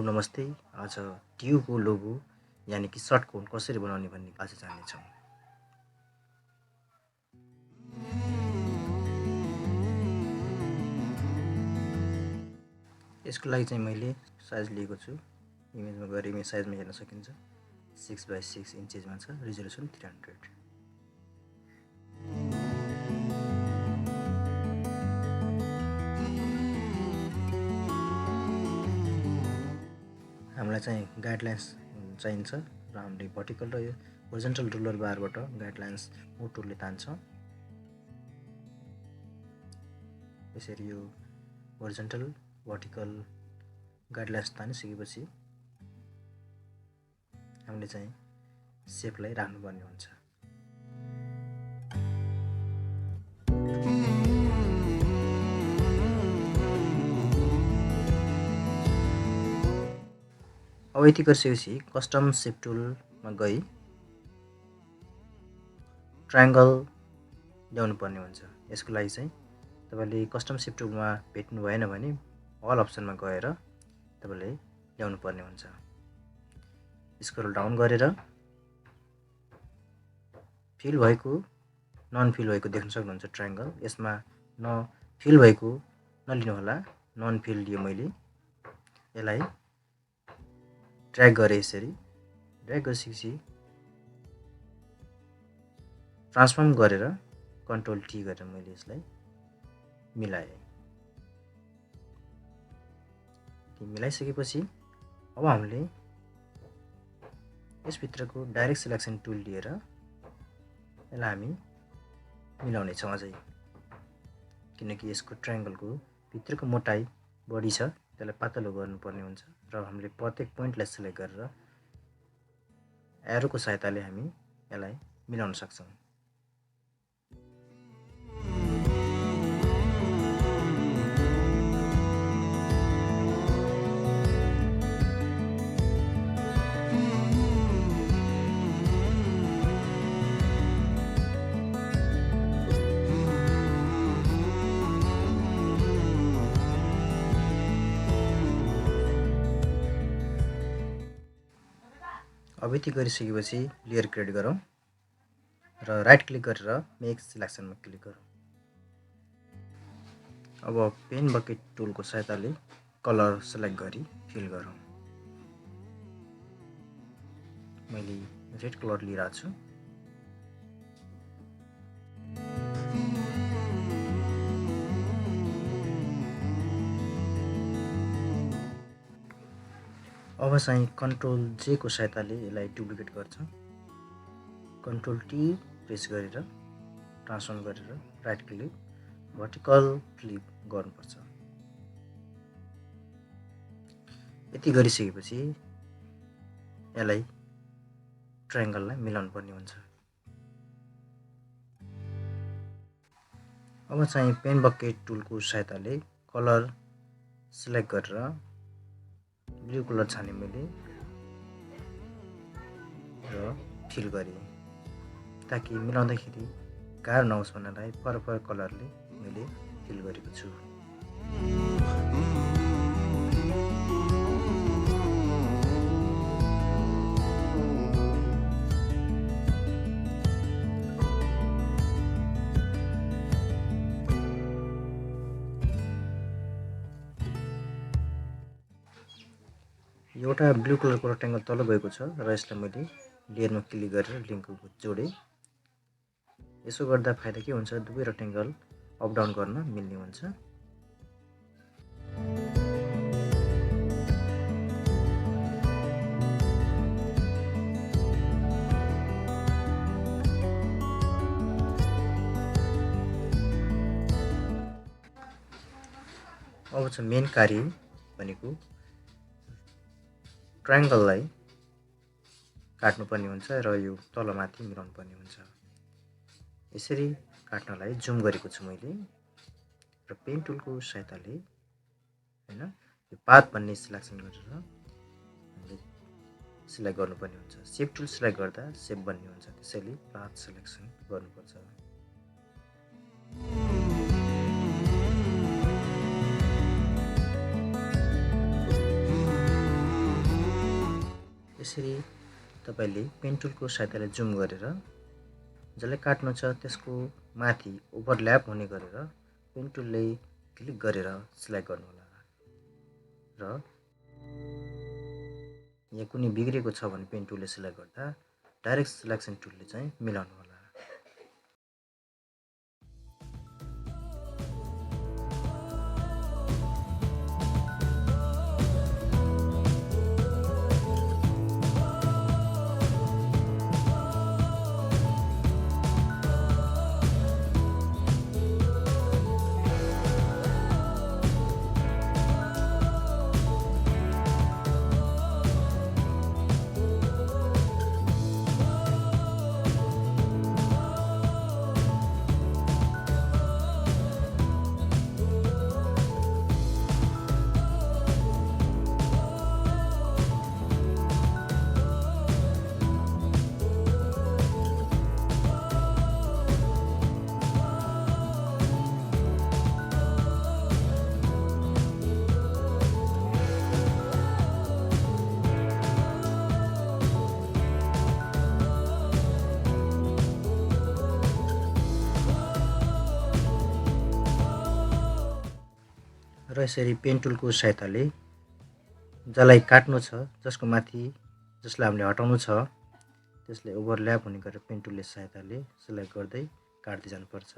साथीहरु नमस्ते। आज ट्युबको लोगो यानि कि सर्टकट कसरी बनाउने भन्ने आज जान्नेछौँ। यसको लागि चाहिँ मैले साइज लिएको छु। इमेजमा गएर इमेज साइजमा हेर्न सकिन्छ। 6x6 इन्चेसमा छ, रिजोल्युसन 300। हामीलाई चाहिँ गाइडलाइन्स चाहिन्छ र हामीले भर्टिकल र होरिजन्टल रुलर बारबाट गाइडलाइन्स मो टुलले तान्छ। यसरी यो होरिजन्टल भर्टिकल गाइडलाइन्स तानिसकेपछि हामीले चाहिँ सेपलाई राख्नुपर्ने हुन्छ। अब यति गरिसकेपछि कस्टम सेप टुलमा गई ट्रायंगल ल्याउनु पर्ने हुन्छ। यसको लागि चाहिँ तपाईले कस्टम सेप टुलमा भेट्नु भएन भने अल अप्सनमा गएर तपाईले ल्याउनु पर्ने हुन्छ। स्क्रोल डाउन गरेर फिल भएको नन फिल भएको देख्न सक्नुहुन्छ ट्रायंगल। यसमा न फिल भएको नलिनु होला, नन फिल लियो मैले। यसलाई ड्र्याग गरे, यसरी ड्र्याग गरेपछि ट्रान्सफर्म गरेर कन्ट्रोल टी गरेर मैले यसलाई मिलाएँ। मिलाइसकेपछि अब हामीले यसभित्रको डाइरेक्ट सिलेक्सन टुल लिएर यसलाई हामी मिलाउने छौँ अझै, किनकि यसको ट्रायंगलको भित्रको मोटाई बढी छ, त्यसलाई पातलो गर्नुपर्ने हुन्छ र हामीले प्रत्येक पोइन्टलाई सिलेक्ट गरेर एरोको सहायताले हामी यसलाई मिलाउन सक्छौँ। अब यति गरिसकेपछि लेयर क्रिएट गरौँ र राइट क्लिक गरेर मेक सिलेक्सनमा क्लिक गरौँ। अब पेन बकेट टुलको सहायताले कलर सेलेक्ट गरी फिल गरौँ। मैले रेड कलर लिइरहेको छु। अब चाहिँ कन्ट्रोल जे को सहायताले यसलाई डुप्लिकेट गर्छ। कन्ट्रोल टी प्रेस गरेर ट्रान्सफर्म गरेर राइट क्लिक भर्टिकल फ्लिप गर्नुपर्छ। यति गरिसकेपछि यसलाई ट्रायंगललाई मिलाउनु पर्ने हुन्छ। अब चाहिँ पेन बकेट टुलको सहायताले कलर सिलेक्ट गरेर ब्लू कलर छाने मैले र फिल गरेँ, ताकि मिलाउँदाखेरि गाह्रो नहोस् भन्नलाई फरक कलरले मैले फिल गरेको छु। एउटा ब्लू कलरको रेक्टेंगल तल गएको छ र यसलाई मैले लेयरमा क्लिक गरेर लिंक जोडे। यसो गर्दा फाइदा के हुन्छ, दुवै रेक्टेंगल अप डाउन गर्न मिल्ने हुन्छ। अब चाहिँ मेन कार्य भनेको ट्रायंगललाई काट्नुपर्ने हुन्छ र यो तलमाथि मिलाउनु पर्ने हुन्छ। यसरी काट्नलाई जुम गरेको छु मैले र पेन टुलको सहायताले हैन यो पाथ भन्ने सिलेक्सन गरेर हामीले सिलेक्ट गर्नुपर्ने हुन्छ। सेप टुल सिलेक्ट गर्दा सेप बन्ने हुन्छ, त्यसैले पाथ सिलेक्सन गर्नुपर्छ। यसरी तपाईँले पेन टुलको सहायताले जुम गरेर जसलाई काट्नु छ त्यसको माथि ओभरल्याप हुने गरेर पेन टुलले क्लिक गरेर सिलेक्ट गर्नुहोला र यहाँ कुनै बिग्रेको छ भने पेन टुलले सिलेक्ट गर्दा डाइरेक्ट सिलेक्सन टुलले चाहिँ मिलाउनु होला। र यसरी पेन टुलको सहायताले जसलाई काट्नु छ जसको माथि जसलाई हामीले हटाउनु छ त्यसलाई ओभरल्याप हुने गरेर पेन टुलले सहायताले सिलेक्ट गर्दै काट्दै जानुपर्छ।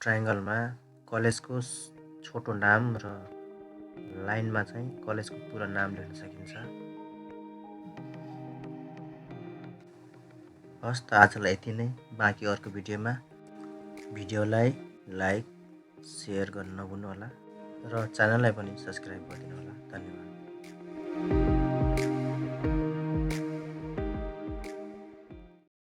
ट्रायङ्गलमा कलेजको छोटो नाम र लाइनमा चाहिँ कलेजको पुरा नाम लेख्न सकिन्छ। हस् त आजलाई यति नै। बाँकी अर्को भिडियोमा भिडियोलाई लाइक सेयर गर्न नभुल्नु होला र च्यानललाई पनि सब्स्क्राइब गरिदिनु होला। धन्यवाद।